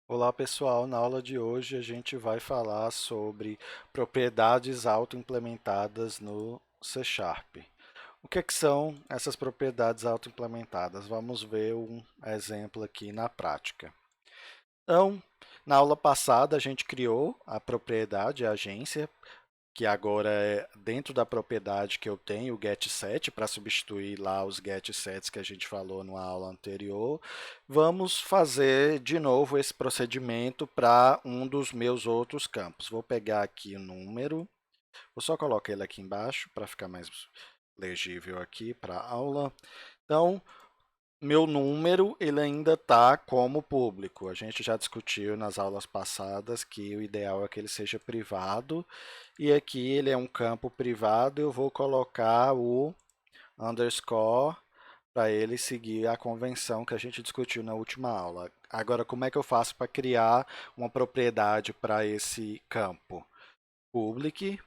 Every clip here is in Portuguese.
Olá pessoal, na aula de hoje a gente vai falar sobre propriedades auto-implementadas no C Sharp. O que são essas propriedades auto-implementadas? Vamos ver um exemplo aqui na prática. Então, na aula passada a gente criou a propriedade, a agência, que agora é dentro da propriedade que eu tenho, o getSet, para substituir lá os getSets que a gente falou na aula anterior. Vamos fazer de novo esse procedimento para um dos meus outros campos. Vou pegar aqui o número, vou só colocar ele aqui embaixo para ficar mais legível aqui para a aula. Então, meu número ele ainda está como público. A gente já discutiu nas aulas passadas que o ideal é que ele seja privado. E aqui ele é um campo privado, eu vou colocar o underscore para ele seguir a convenção que a gente discutiu na última aula. Agora, como é que eu faço para criar uma propriedade para esse campo? Public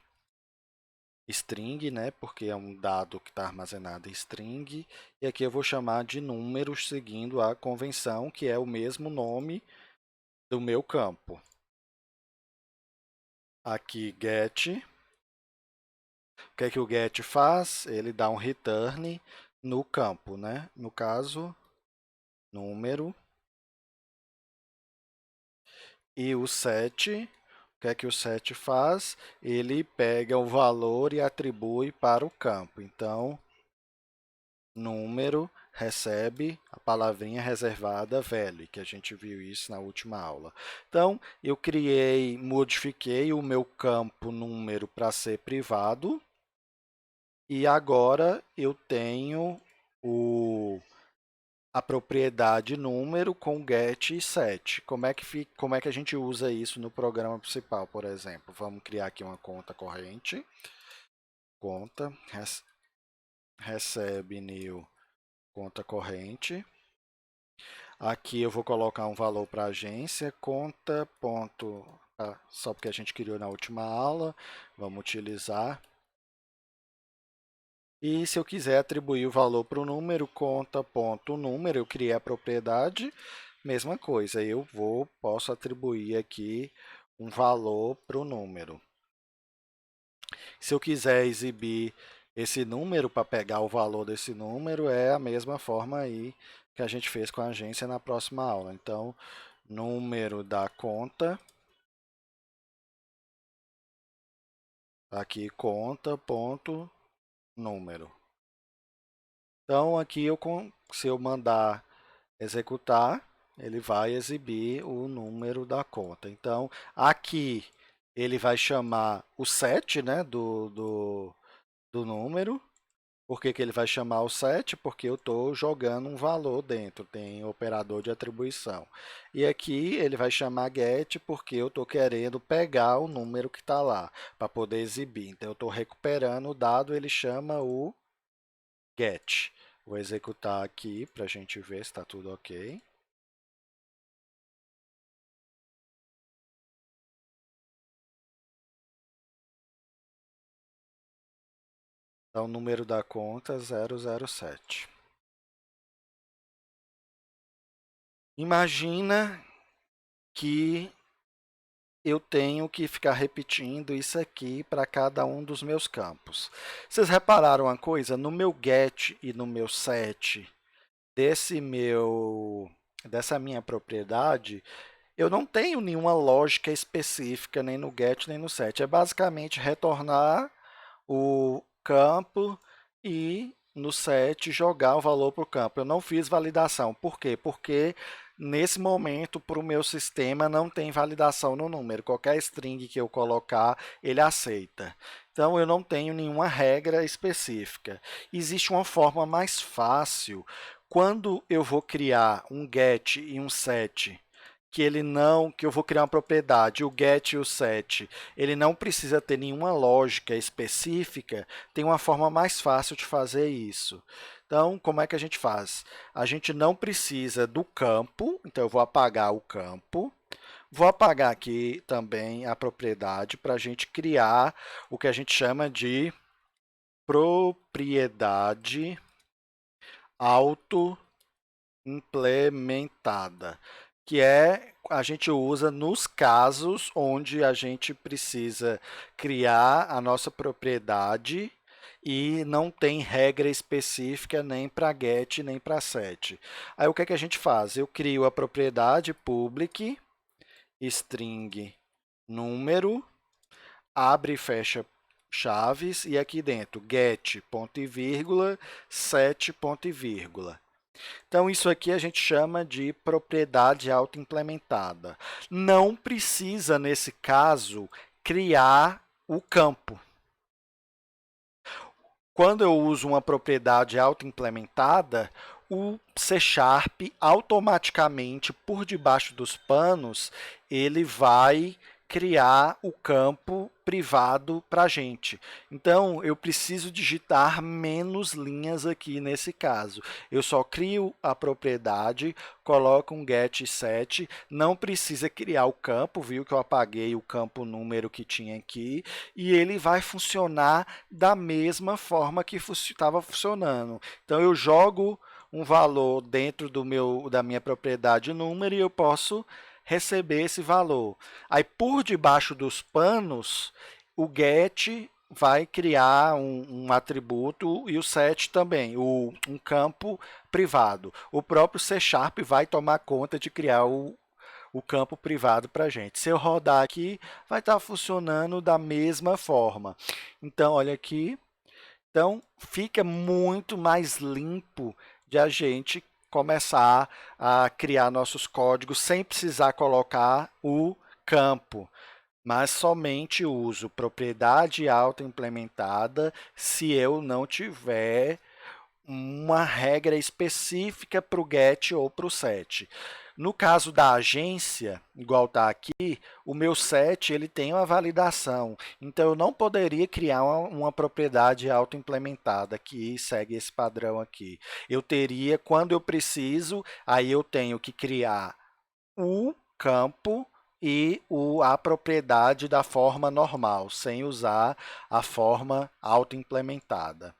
string, né, porque é um dado que está armazenado em string, e aqui eu vou chamar de números seguindo a convenção, que é o mesmo nome do meu campo. Aqui get, o que é que o get faz? Ele dá um return no campo, né? No caso, número. E o set, o que é que o set faz? Ele pega o valor e atribui para o campo. Então, número recebe a palavrinha reservada value, que a gente viu isso na última aula. Então, eu modifiquei o meu campo número para ser privado, e agora eu tenho a propriedade número com get e set. Como é que a gente usa isso no programa principal, por exemplo? Vamos criar aqui uma conta corrente. Conta, recebe new conta corrente. Aqui eu vou colocar um valor para a agência, conta, ponto, só porque a gente criou na última aula, vamos utilizar. E se eu quiser atribuir o valor para o número, conta.número, eu criei a propriedade, mesma coisa, posso atribuir aqui um valor para o número. Se eu quiser exibir esse número para pegar o valor desse número, é a mesma forma aí que a gente fez com a agência na próxima aula. Então, número da conta, aqui conta.número. Então, aqui se eu mandar executar, ele vai exibir o número da conta. Então, aqui ele vai chamar o set, né, do número. Por que que ele vai chamar o set? Porque eu estou jogando um valor dentro, tem operador de atribuição. E aqui ele vai chamar get porque eu estou querendo pegar o número que está lá, para poder exibir. Então, eu estou recuperando o dado, ele chama o get. Vou executar aqui para a gente ver se está tudo ok. Então, o número da conta 007. Imagina que eu tenho que ficar repetindo isso aqui para cada um dos meus campos. Vocês repararam uma coisa? No meu get e no meu set dessa minha propriedade, eu não tenho nenhuma lógica específica nem no get nem no set. É basicamente retornar o campo e no set jogar o valor para o campo. Eu não fiz validação. Por quê? Porque nesse momento, para o meu sistema, não tem validação no número. Qualquer string que eu colocar, ele aceita. Então, eu não tenho nenhuma regra específica. Existe uma forma mais fácil. Quando eu vou criar um get e um set que eu vou criar uma propriedade, o get e o set, ele não precisa ter nenhuma lógica específica, tem uma forma mais fácil de fazer isso. Então, como é que a gente faz? A gente não precisa do campo, então eu vou apagar o campo, vou apagar aqui também a propriedade para a gente criar o que a gente chama de propriedade auto-implementada. que a gente usa nos casos onde a gente precisa criar a nossa propriedade e não tem regra específica nem para get nem para set. Aí o que é que a gente faz? Eu crio a propriedade public string número, abre e fecha chaves, e aqui dentro get ponto e vírgula, set ponto e vírgula. Então, isso aqui a gente chama de propriedade autoimplementada. Não precisa, nesse caso, criar o campo. Quando eu uso uma propriedade autoimplementada, o C Sharp automaticamente, por debaixo dos panos, ele vai criar o campo privado para a gente. Então, eu preciso digitar menos linhas aqui nesse caso. Eu só crio a propriedade, coloco um get set, não precisa criar o campo, viu que eu apaguei o campo número que tinha aqui, e ele vai funcionar da mesma forma que estava funcionando. Então, eu jogo um valor dentro da minha propriedade número e eu posso receber esse valor. Aí, por debaixo dos panos, o get vai criar um atributo e o set também, um campo privado. O próprio C Sharp vai tomar conta de criar o campo privado para a gente. Se eu rodar aqui, vai estar funcionando da mesma forma. Então, olha aqui. Então, fica muito mais limpo de a gente começar a criar nossos códigos sem precisar colocar o campo, mas somente uso propriedade auto-implementada se eu não tiver uma regra específica para o get ou para o set. No caso da agência, igual está aqui, o meu set ele tem uma validação, então eu não poderia criar uma propriedade auto-implementada que segue esse padrão aqui. Eu teria, quando eu preciso, aí eu tenho que criar o campo e a propriedade da forma normal, sem usar a forma auto-implementada.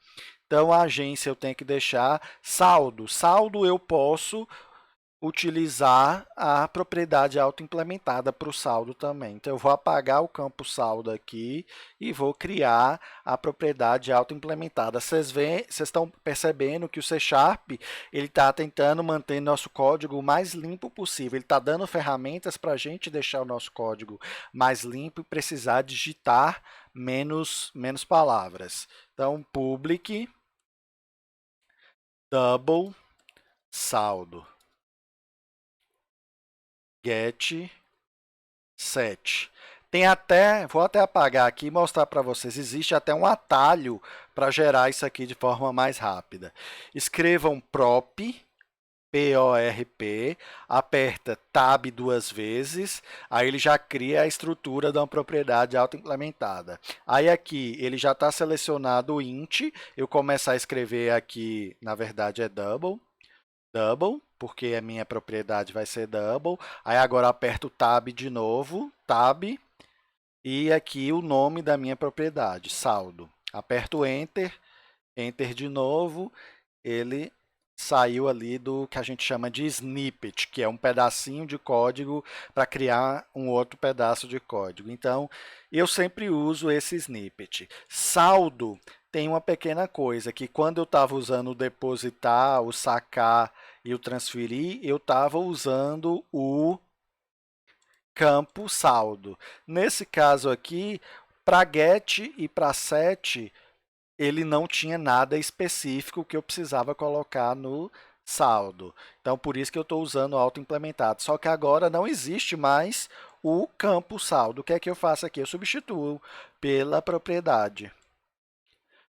Então, a agência eu tenho que deixar saldo. Saldo eu posso utilizar a propriedade auto-implementada para o saldo também. Então, eu vou apagar o campo saldo aqui e vou criar a propriedade auto-implementada. Vocês estão percebendo que o C Sharp ele está tentando manter nosso código o mais limpo possível. Ele está dando ferramentas para a gente deixar o nosso código mais limpo e precisar digitar menos palavras. Então, public double saldo get set. Tem até, vou até apagar aqui e mostrar para vocês, existe até um atalho para gerar isso aqui de forma mais rápida. Escrevam prop, P-O-R-P, aperta Tab duas vezes, aí ele já cria a estrutura de uma propriedade auto-implementada. Aí aqui ele já está selecionado o int, eu começar a escrever aqui, na verdade é double, porque a minha propriedade vai ser double. Aí agora aperto Tab de novo, Tab, e aqui o nome da minha propriedade, saldo. Aperto Enter, Enter de novo, ele saiu ali do que a gente chama de snippet, que é um pedacinho de código para criar um outro pedaço de código. Então, eu sempre uso esse snippet. Saldo tem uma pequena coisa, que quando eu estava usando o depositar, o sacar e o transferir, eu estava usando o campo saldo. Nesse caso aqui, para get e para set, ele não tinha nada específico que eu precisava colocar no saldo. Então, por isso que eu estou usando o auto-implementado. Só que agora não existe mais o campo saldo. O que é que eu faço aqui? Eu substituo pela propriedade.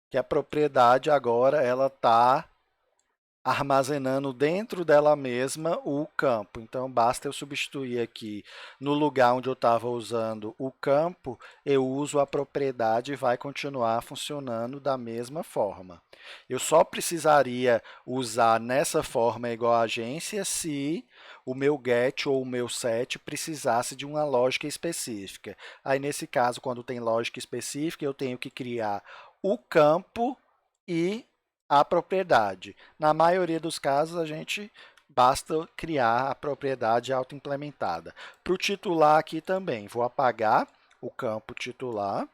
Que a propriedade agora ela está armazenando dentro dela mesma o campo. Então, basta eu substituir aqui no lugar onde eu estava usando o campo, eu uso a propriedade e vai continuar funcionando da mesma forma. Eu só precisaria usar nessa forma igual a agência se o meu get ou o meu set precisasse de uma lógica específica. Aí, nesse caso, quando tem lógica específica, eu tenho que criar o campo e a propriedade. Na maioria dos casos, a gente basta criar a propriedade autoimplementada. Para o titular aqui também, vou apagar o campo titular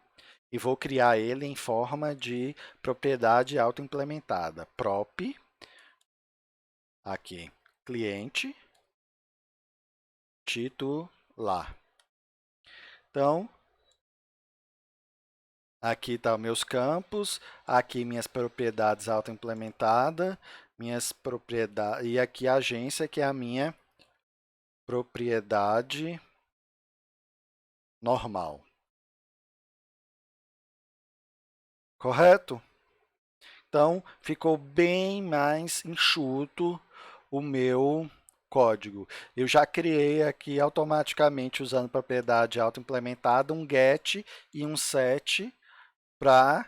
e vou criar ele em forma de propriedade autoimplementada. Prop, aqui, cliente, titular. Então, aqui estão meus campos, aqui minhas propriedades autoimplementadas, minhas propriedades, e aqui a agência, que é a minha propriedade normal. Correto? Então, ficou bem mais enxuto o meu código. Eu já criei aqui automaticamente, usando propriedade autoimplementada, um get e um set para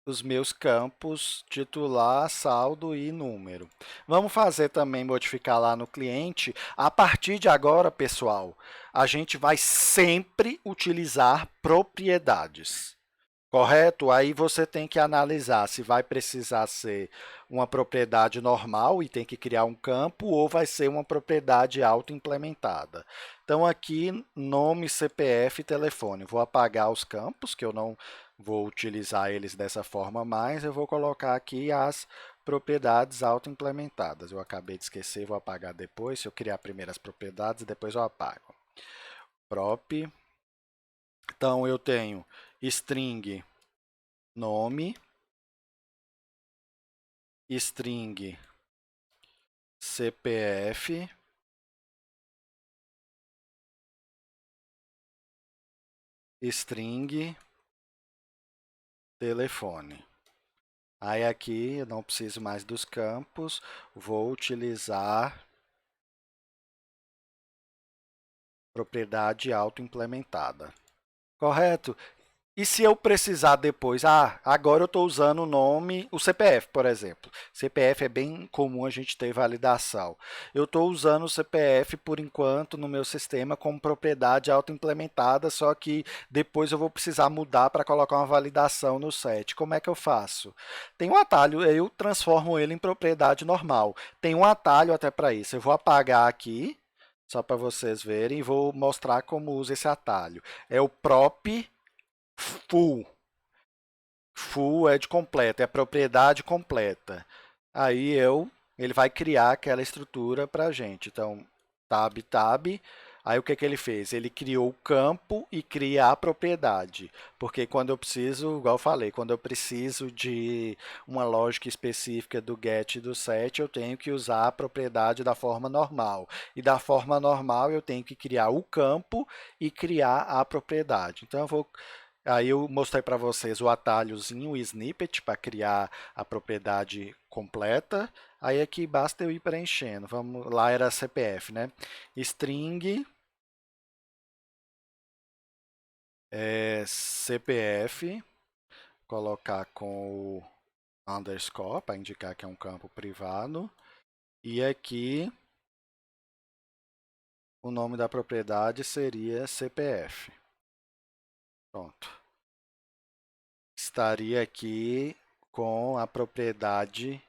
os meus campos titular, saldo e número. Vamos fazer também, modificar lá no cliente. A partir de agora, pessoal, a gente vai sempre utilizar propriedades. Correto? Aí você tem que analisar se vai precisar ser uma propriedade normal e tem que criar um campo ou vai ser uma propriedade auto-implementada. Então, aqui, nome, CPF e telefone. Vou apagar os campos, que eu não vou utilizar eles dessa forma mais. Eu vou colocar aqui as propriedades auto-implementadas. Eu acabei de esquecer, vou apagar depois. Se eu criar primeiro as propriedades, depois eu apago. Prop. Então, eu tenho string nome, string CPF, string telefone. Aí aqui eu não preciso mais dos campos, vou utilizar propriedade auto-implementada. Correto? E se eu precisar depois, agora eu estou usando o nome, o CPF, por exemplo. CPF é bem comum a gente ter validação. Eu estou usando o CPF, por enquanto, no meu sistema como propriedade auto-implementada, só que depois eu vou precisar mudar para colocar uma validação no set. Como é que eu faço? Tem um atalho, eu transformo ele em propriedade normal. Tem um atalho até para isso. Eu vou apagar aqui, só para vocês verem, e vou mostrar como usa esse atalho. É o prop full. Full é de completo, é a propriedade completa. Aí ele vai criar aquela estrutura para a gente. Então, tab. Aí o que, que ele fez? Ele criou o campo e cria a propriedade. Porque quando eu preciso, igual eu falei, quando eu preciso de uma lógica específica do get e do set, eu tenho que usar a propriedade da forma normal. E da forma normal eu tenho que criar o campo e criar a propriedade. Então eu vou Aí eu mostrei para vocês o atalhozinho, o snippet, para criar a propriedade completa. Aí aqui basta eu ir preenchendo. Vamos, lá era CPF, né? String CPF, colocar com o underscore para indicar que é um campo privado. E aqui o nome da propriedade seria CPF. Pronto. Estaria aqui com a propriedade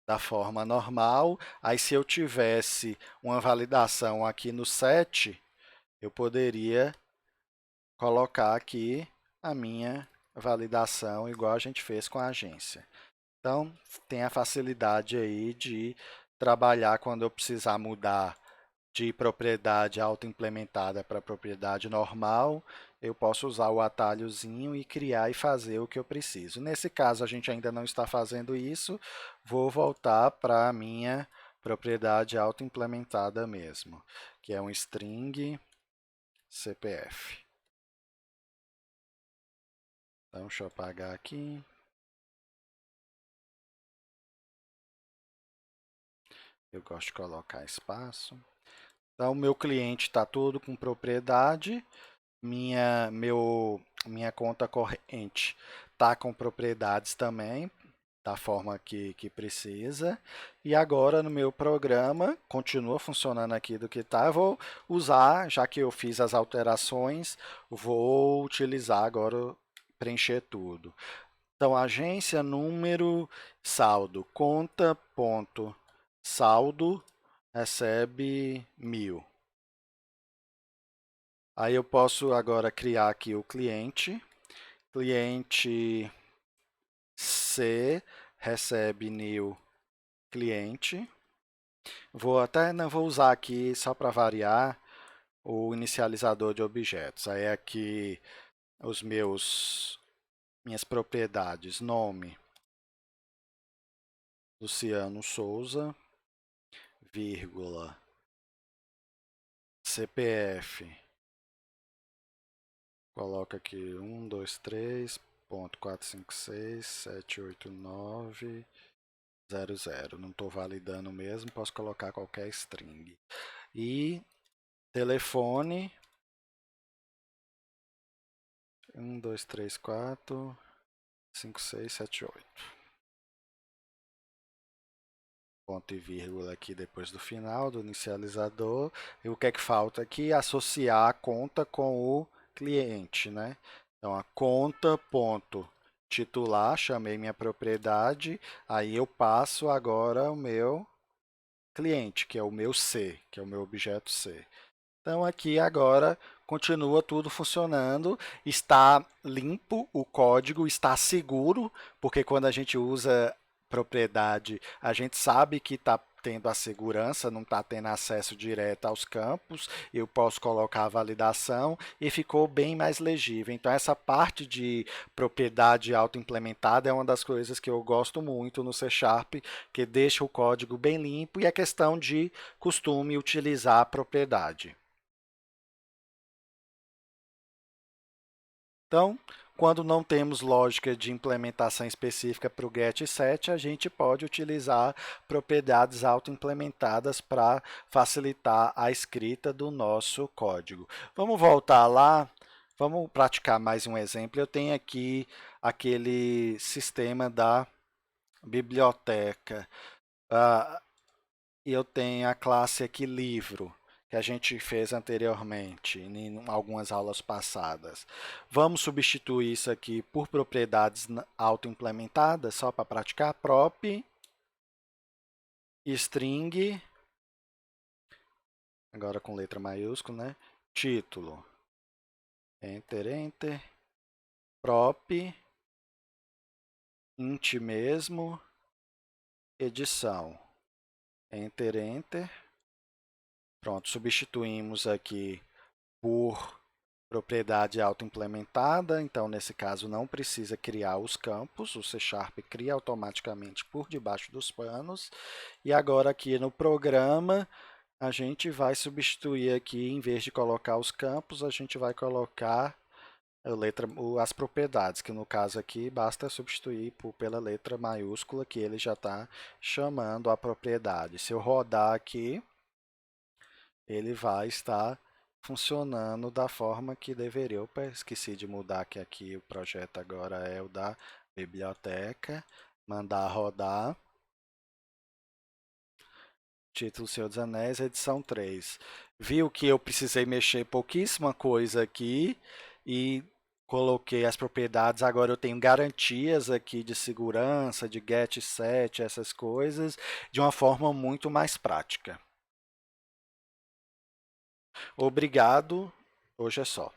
da forma normal. Aí, se eu tivesse uma validação aqui no set, eu poderia colocar aqui a minha validação, igual a gente fez com a agência. Então, tem a facilidade aí de trabalhar quando eu precisar mudar de propriedade auto-implementada para propriedade normal, eu posso usar o atalhozinho e criar e fazer o que eu preciso. Nesse caso, a gente ainda não está fazendo isso, vou voltar para a minha propriedade auto-implementada mesmo, que é um string CPF. Então, deixa eu apagar aqui. Eu gosto de colocar espaço. Então, o meu cliente está todo com propriedade, minha conta corrente está com propriedades também, da forma que precisa. E agora no meu programa, continua funcionando aqui do que está, eu vou usar, já que eu fiz as alterações, vou utilizar agora, preencher tudo. Então, agência, número, saldo, conta, ponto, saldo recebe 1000. Aí eu posso agora criar aqui o cliente. Cliente C recebe new cliente. Não vou usar aqui só para variar o inicializador de objetos. Aí aqui os minhas propriedades, nome Luciano Souza, vírgula, CPF, coloca aqui 123.456.789.00. Não estou validando mesmo, posso colocar qualquer string. E telefone 123.456.789.00. Ponto e vírgula aqui depois do final do inicializador. E o que é que falta aqui? Associar a conta com o cliente, né? Então, a conta ponto titular, chamei minha propriedade, aí eu passo agora o meu cliente, que é o meu C, que é o meu objeto C. Então, aqui agora continua tudo funcionando, está limpo o código, está seguro, porque quando a gente usa propriedade, a gente sabe que está tendo a segurança, não está tendo acesso direto aos campos, eu posso colocar a validação e ficou bem mais legível. Então, essa parte de propriedade auto-implementada é uma das coisas que eu gosto muito no C Sharp, que deixa o código bem limpo e é questão de costume utilizar a propriedade. Então, quando não temos lógica de implementação específica para o get e set, a gente pode utilizar propriedades auto-implementadas para facilitar a escrita do nosso código. Vamos voltar lá, vamos praticar mais um exemplo. Eu tenho aqui aquele sistema da biblioteca. E eu tenho a classe aqui livro, que a gente fez anteriormente, em algumas aulas passadas. Vamos substituir isso aqui por propriedades auto-implementadas, só para praticar. Prop, string, agora com letra maiúscula, né? Título, enter, enter. Prop, int mesmo, edição, enter, enter. Pronto, substituímos aqui por propriedade auto-implementada, então nesse caso não precisa criar os campos, o C Sharp cria automaticamente por debaixo dos panos. E agora aqui no programa, a gente vai substituir aqui, em vez de colocar os campos, a gente vai colocar as propriedades, que no caso aqui basta substituir pela letra maiúscula, que ele já está chamando a propriedade. Se eu rodar aqui, ele vai estar funcionando da forma que deveria. Opa, esqueci de mudar que aqui o projeto agora é o da biblioteca. Mandar rodar. Título Senhor dos Anéis, edição 3. Viu que eu precisei mexer pouquíssima coisa aqui e coloquei as propriedades. Agora eu tenho garantias aqui de segurança, de get, set, essas coisas, de uma forma muito mais prática. Obrigado. Hoje é só.